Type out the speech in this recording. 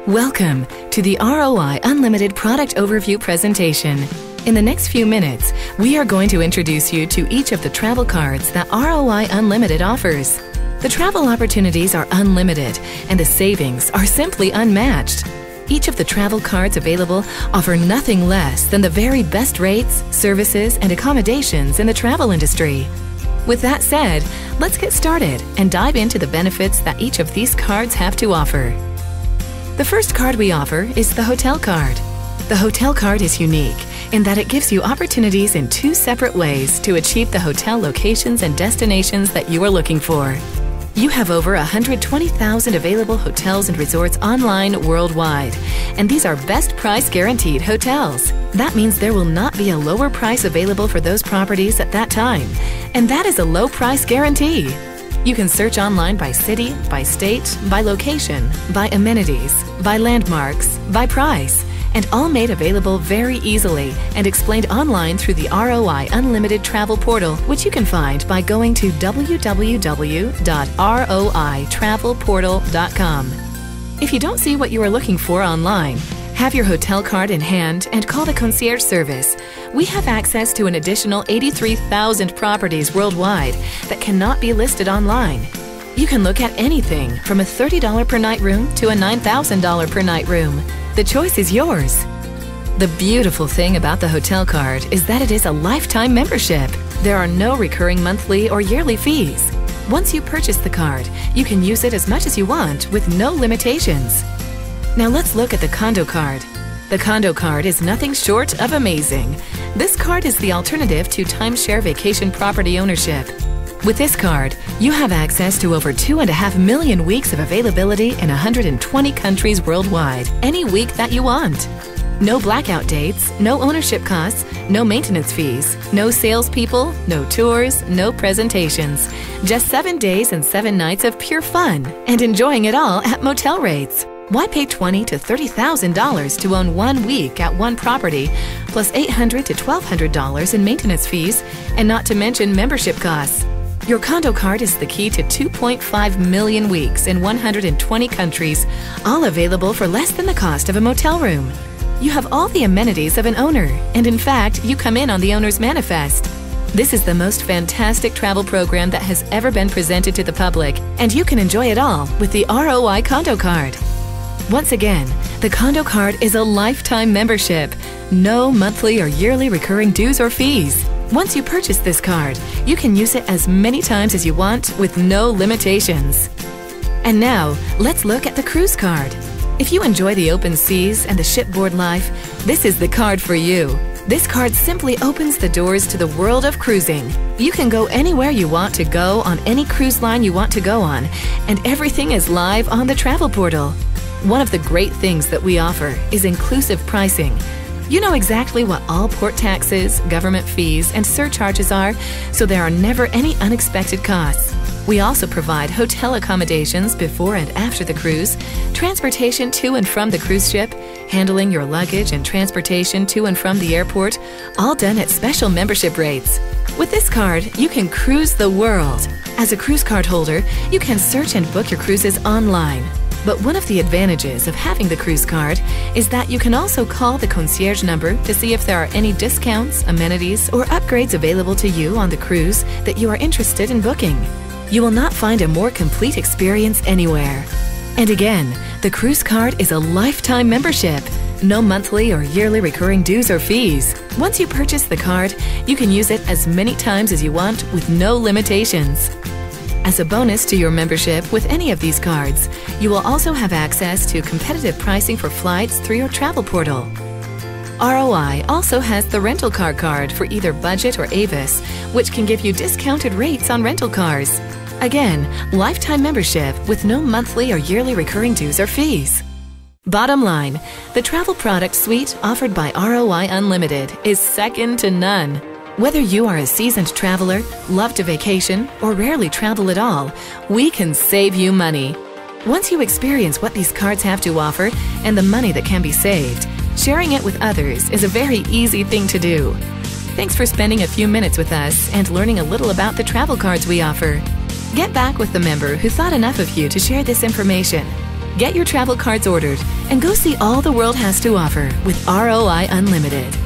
Welcome to the ROI Unlimited Product Overview presentation. In the next few minutes, we are going to introduce you to each of the travel cards that ROI Unlimited offers. The travel opportunities are unlimited, and the savings are simply unmatched. Each of the travel cards available offer nothing less than the very best rates, services, and accommodations in the travel industry. With that said, let's get started and dive into the benefits that each of these cards have to offer. The first card we offer is the Hotel Card. The Hotel Card is unique in that it gives you opportunities in two separate ways to achieve the hotel locations and destinations that you are looking for. You have over 120,000 available hotels and resorts online worldwide, and these are best price guaranteed hotels. That means there will not be a lower price available for those properties at that time, and that is a low price guarantee. You can search online by city, by state, by location, by amenities, by landmarks, by price, and all made available very easily and explained online through the ROI Unlimited Travel Portal, which you can find by going to www.roitravelportal.com. If you don't see what you are looking for online, have your hotel card in hand and call the concierge service. We have access to an additional 83,000 properties worldwide that cannot be listed online. You can look at anything from a $30 per night room to a $9,000 per night room. The choice is yours. The beautiful thing about the hotel card is that it is a lifetime membership. There are no recurring monthly or yearly fees. Once you purchase the card, you can use it as much as you want with no limitations. Now let's look at the Condo Card. The Condo Card is nothing short of amazing. This card is the alternative to timeshare vacation property ownership. With this card, you have access to over 2.5 million weeks of availability in 120 countries worldwide, any week that you want. No blackout dates, no ownership costs, no maintenance fees, no salespeople, no tours, no presentations. Just 7 days and 7 nights of pure fun and enjoying it all at motel rates. Why pay $20,000 to $30,000 to own 1 week at one property, plus $800 to $1,200 in maintenance fees, and not to mention membership costs? Your Condo Card is the key to 2.5 million weeks in 120 countries, all available for less than the cost of a motel room. You have all the amenities of an owner, and in fact, you come in on the owner's manifest. This is the most fantastic travel program that has ever been presented to the public, and you can enjoy it all with the ROI Condo Card. Once again, the Condo Card is a lifetime membership. No monthly or yearly recurring dues or fees. Once you purchase this card, you can use it as many times as you want with no limitations. And now, let's look at the Cruise Card. If you enjoy the open seas and the shipboard life, this is the card for you. This card simply opens the doors to the world of cruising. You can go anywhere you want to go on any cruise line you want to go on, and everything is live on the travel portal. One of the great things that we offer is inclusive pricing. You know exactly what all port taxes, government fees, and surcharges are, so there are never any unexpected costs. We also provide hotel accommodations before and after the cruise, transportation to and from the cruise ship, handling your luggage and transportation to and from the airport, all done at special membership rates. With this card, you can cruise the world. As a cruise card holder, you can search and book your cruises online. But one of the advantages of having the cruise card is that you can also call the concierge number to see if there are any discounts, amenities, or upgrades available to you on the cruise that you are interested in booking. You will not find a more complete experience anywhere. And again, the cruise card is a lifetime membership. No monthly or yearly recurring dues or fees. Once you purchase the card, you can use it as many times as you want with no limitations. As a bonus to your membership with any of these cards, you will also have access to competitive pricing for flights through your travel portal. ROI also has the Rental Car Card for either budget or Avis, which can give you discounted rates on rental cars. Again, lifetime membership with no monthly or yearly recurring dues or fees. Bottom line, the travel product suite offered by ROI Unlimited is second to none. Whether you are a seasoned traveler, love to vacation, or rarely travel at all, we can save you money. Once you experience what these cards have to offer and the money that can be saved, sharing it with others is a very easy thing to do. Thanks for spending a few minutes with us and learning a little about the travel cards we offer. Get back with the member who thought enough of you to share this information. Get your travel cards ordered and go see all the world has to offer with ROI Unlimited.